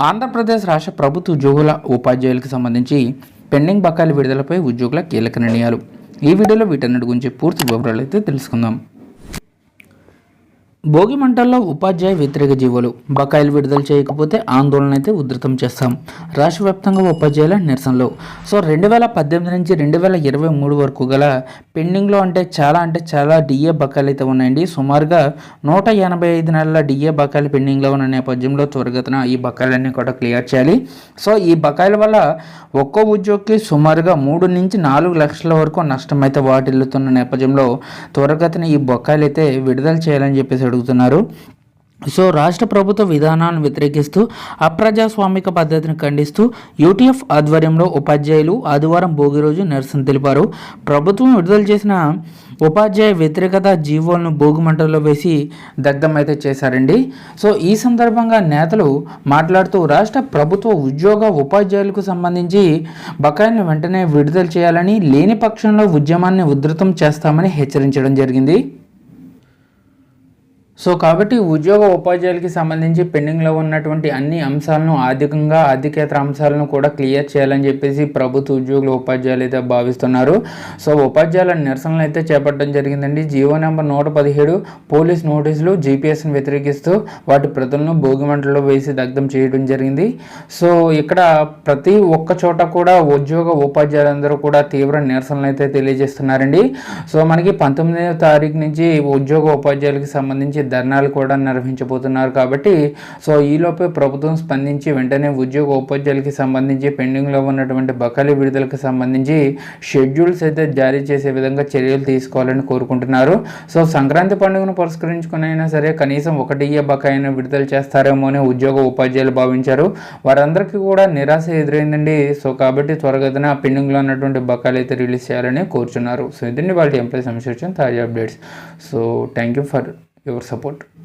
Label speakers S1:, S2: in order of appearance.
S1: ఆంధ్రప్రదేశ్ రాష్ట్ర ప్రభుత్వ ఉద్యోగుల ఉపాధ్యాయులకు సంబంధించి పెండింగ్ బకాయిల విడుదలపై ఉద్యోగుల కీలక నిర్ణయాలు. ఈ వీడియోలో వీటన్నిటి గురించి పూర్తి వివరాలు అయితే తెలుసుకుందాం. భోగి మంటల్లో ఉపాధ్యాయ వ్యతిరేక జీవోలు. బకాయిలు విడుదల చేయకపోతే ఆందోళన అయితే ఉధృతం చేస్తాం. రాష్ట్ర వ్యాప్తంగా ఉపాధ్యాయుల నిరసనలు. 2018 నుంచి 2023 వరకు గల పెండింగ్లో అంటే చాలా డిఏ బకాయిలు అయితే ఉన్నాయండి. సుమారుగా 185 నెలల డిఏ బకాయిలు పెండింగ్లో ఉన్న నేపథ్యంలో త్వరగతిన ఈ బకాయిలన్నీ కూడా క్లియర్ చేయాలి. ఈ బకాయిల వల్ల ఒక్కో ఉద్యోగికి సుమారుగా 3 నుంచి 4 లక్షల వరకు నష్టం అయితే వాటిల్లుతున్న నేపథ్యంలో త్వరగతిన ఈ బకాయిలు అయితే విడుదల చేయాలని చెప్పేసి అడుగుతున్నారు. రాష్ట్ర ప్రభుత్వ విధానాలను వ్యతిరేకిస్తూ అప్రజాస్వామిక పద్ధతిని ఖండిస్తూ యూటీఎఫ్ ఆధ్వర్యంలో ఉపాధ్యాయులు ఆదివారం భోగి రోజు నిరసన తెలిపారు. ప్రభుత్వం విడుదల చేసిన ఉపాధ్యాయ వ్యతిరేకత జీవోలను భోగి మంటల్లో వేసి దగ్ధం అయితే చేశారండి. ఈ సందర్భంగా నేతలు మాట్లాడుతూ రాష్ట్ర ప్రభుత్వ ఉపాధ్యాయులకు సంబంధించి బకాయిలను వెంటనే విడుదల చేయాలని, లేని పక్షంలో ఉద్యమాన్ని ఉధృతం చేస్తామని హెచ్చరించడం జరిగింది. కాబట్టి ఉపాధ్యాయులకి సంబంధించి పెండింగ్లో ఉన్నటువంటి అన్ని అంశాలను ఆర్థికేతర అంశాలను కూడా క్లియర్ చేయాలని చెప్పేసి ప్రభుత్వ ఉపాధ్యాయులు అయితే భావిస్తున్నారు. ఉపాధ్యాయుల నిరసనలు అయితే చేపట్టడం జరిగిందండి. జీవో నెంబర్ 117 పోలీస్ నోటీసులు జీపీఎస్ని వ్యతిరేకిస్తూ వాటి ప్రతులను భోగి మంటల్లో వేసి దగ్ధం చేయడం జరిగింది. ఇక్కడ ప్రతి ఒక్క చోట కూడా ఉపాధ్యాయులందరూ కూడా తీవ్ర నిరసనలు అయితే తెలియజేస్తున్నారండి. మనకి 19వ తారీఖు నుంచి ఉపాధ్యాయులకి సంబంధించి ధర్నాలు కూడా నిర్వహించబోతున్నారు. కాబట్టి ఈలోపే ప్రభుత్వం స్పందించి వెంటనే ఉపాధ్యాయులకి సంబంధించి పెండింగ్లో ఉన్నటువంటి బకాయిల విడుదలకు సంబంధించి షెడ్యూల్స్ అయితే జారీ చేసే విధంగా చర్యలు తీసుకోవాలని కోరుకుంటున్నారు. సంక్రాంతి పండుగను పురస్కరించుకుని అయినా సరే కనీసం ఒక డిఏ బకాయిని విడుదల చేస్తారేమో అని ఉపాధ్యాయులు భావించారు. వారందరికీ కూడా నిరాశ ఎదురైందండి. కాబట్టి త్వరగతిన పెండింగ్లో ఉన్నటువంటి బకాయిలు అయితే రిలీజ్ చేయాలని కోరుచున్నారు. ఇదండి వాళ్ళ ఎంప్లాయీ సమస్య తాజా updates. Thank you for your support.